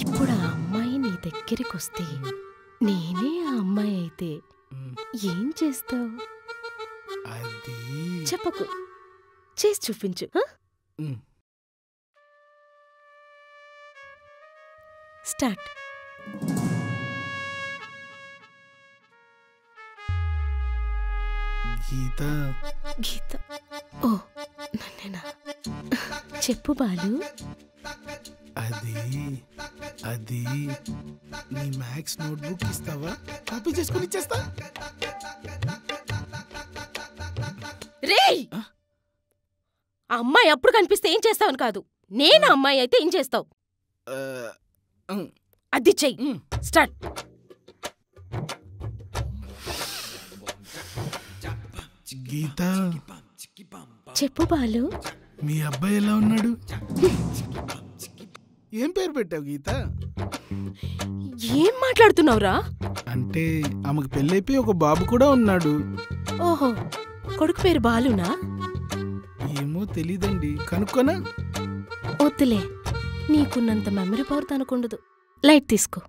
ఇప్పుడు ఆ అమ్మాయి నీ దగ్గరికొస్తే నేనే ఆ అమ్మాయి అయితే ఏం చేస్తావు? అది చెప్పకు, చేసి చూపించు. స్టార్ట్. గీత. గీత. ఓ నన్నేనా? చెప్పు బాలు. అది అది నీ మ్యాథ్స్ నోట్బుక్ ఇస్తావా? కాపీ చేసుకుని ఇచ్చేస్తా. రేయ్, ఆ అమ్మాయి అప్పుడు కనిపిస్తే ఏం చేస్తావని కాదు, నేను అమ్మాయి అయితే ఏం చేస్తావు? అది చెయ్యి. స్టార్ట్. గీత. చెప్పు బాలు. మీ అబ్బాయి ఎలా ఉన్నాడు? ఏం పేరు పెట్టావు గీత? ఏం మాట్లాడుతున్నావురా? అంటే ఆమెకు పెళ్ళైపోయి ఒక బాబు కూడా ఉన్నాడు. ఓహో, కొడుకు పేరు బాలునా? ఏమో తెలీదండి, కనుక్కోనా? వద్దులే, నీకున్నంత మెమరీ పవర్ తనకుండదు. లైట్ తీసుకో.